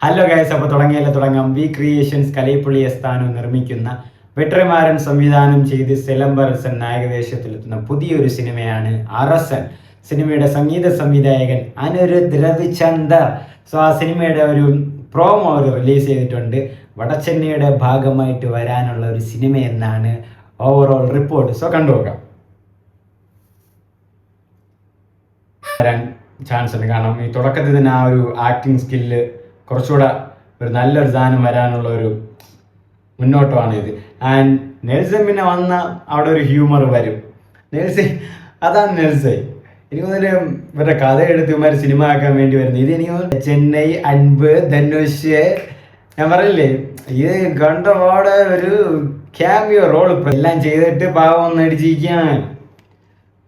Hello guys, അപ്പോൾ തുടങ്ങാം. V creations കലൈപ്പുള്ളി സ്ഥാനം നിർമ്മിക്കുന്ന വെട്രിമാരൻ സംവിധാനം ചെയ്ത് സിലംബരസൻ നായകവേഷത്തിലെത്തുന്ന പുതിയൊരു സിനിമയാണ് അറസൻ. സിനിമയുടെ സംഗീത സംവിധായകൻ അനിരുദ്ധ് രവിചന്ദർ. സോ ആ സിനിമയുടെ ഒരു പ്രോമോ അവർ റിലീസ് ചെയ്തിട്ടുണ്ട്. വടച്ചെന്നൈയുടെ ഭാഗമായിട്ട് വരാനുള്ള ഒരു സിനിമ എന്നാണ് ഓവറോൾ റിപ്പോർട്ട്. സോ കണ്ടുപോകാം. വരാൻ ചാൻസ് ഉണ്ട്. കാരണം ഈ തുടക്കത്തിൽ തന്നെ ആ ഒരു ആക്ടിങ് സ്കില്ല് കുറച്ചുകൂടെ ഒരു നല്ലൊരു സാധനം വരാനുള്ള ഒരു മുന്നോട്ടമാണ് ഇത്. ആൻഡ് നെൽസൺ പിന്നെ വന്ന അവിടെ ഒരു ഹ്യൂമർ വരും. അതാണ് നെൽസൺ. എനിക്ക് തോന്നുന്നു ഇവരുടെ കഥ എടുത്ത് ഇവന്മാർ സിനിമ ആക്കാൻ വേണ്ടി വരുന്നത്. ഇത് എനിക്ക് തോന്നുന്നു ചെന്നൈ, അൻപ്, ധനുഷ്, ഞാൻ പറയില്ലേ, ഇത് കണ്ടപാടെ ഒരു ക്യാമിയോ റോൾ എല്ലാം ചെയ്തിട്ട് പാവം ഒന്ന് അടിച്ചിരിക്കുകയാണ്.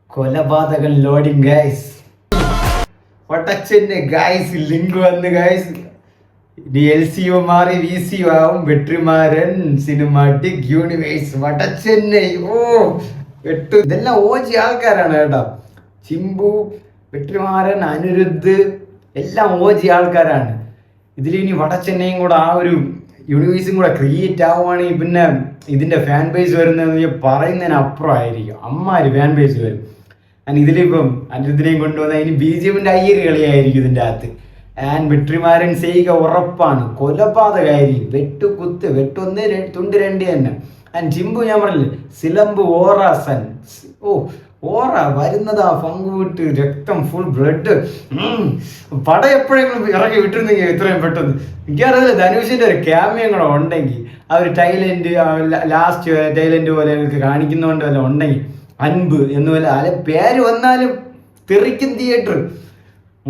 കൊലപാതകൻ loading guys. Vadachennai guys link വന്ന് ഗൈസ്. LCU മാറി VCU ആവും. Vetrimaaran cinematic universe Vadachennai. ഇതെല്ലാം ഓജി ആൾക്കാരാണ് കേട്ടോ. ചിമ്പു, വെട്രിമാരൻ, അനിരുദ്ധ് എല്ലാം ഓജി ആൾക്കാരാണ്. ഇതിലിനി വടച്ചെന്നൈയും കൂടെ ആ ഒരു യൂണിവേഴ്സും കൂടെ ക്രിയേറ്റ് ആവുകയാണെങ്കിൽ പിന്നെ ഇതിന്റെ ഫാൻ ബേസ് വരുന്നതെന്ന് പറയുന്നതിന് അപ്പുറമായിരിക്കും. അമ്മാര് ഫാൻ ബേസ് വരും. ഇതിലിപ്പം അനിരുദ്ധിനെയും കൊണ്ടുവന്ന അതിന് BGM അയ്യര് കളിയായിരിക്കും ഇതിൻ്റെ അകത്ത്. ആൻഡ് വെട്രിമാരൻ ചെയ്യുക ഉറപ്പാണ്. കൊലപാതകമായിരിക്കും. വെട്ടുകുത്ത്, വെട്ടൊന്ന് തുണ്ട് രണ്ട് തന്നെ. ആൻഡ് ചിമ്പു ഞാൻ പറഞ്ഞില്ലേ, സിലമ്പ് ഓറാസൻ. ഓറ വരുന്നതാ പങ്ക് വിട്ട് രക്തം ഫുൾ ബ്ലഡ്. പടം എപ്പോഴെങ്കിലും ഇറക്കി വിട്ടിരുന്നെങ്കിൽ ഇത്രയും പെട്ടെന്ന്. എനിക്കറിയില്ല, ധനുഷിന്റെ ഒരു ക്യാമിയം കൂടെ ഉണ്ടെങ്കിൽ ആ ഒരു ടൈലൻഡ് ലാസ്റ്റ് ടൈലൻഡ് പോലെ കാണിക്കുന്നതുകൊണ്ട് വല്ല ഉണ്ടെങ്കിൽ, അൻപ് എന്നുപോലെ അല്ലെ പേര് വന്നാലും തെറിക്കും തിയേറ്റർ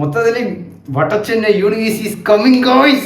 മൊത്തത്തിൽ. വടച്ചെന്നൈ യൂണിവേഴ്സ് ഈസ് കമ്മിങ് ഗോയ്സ്.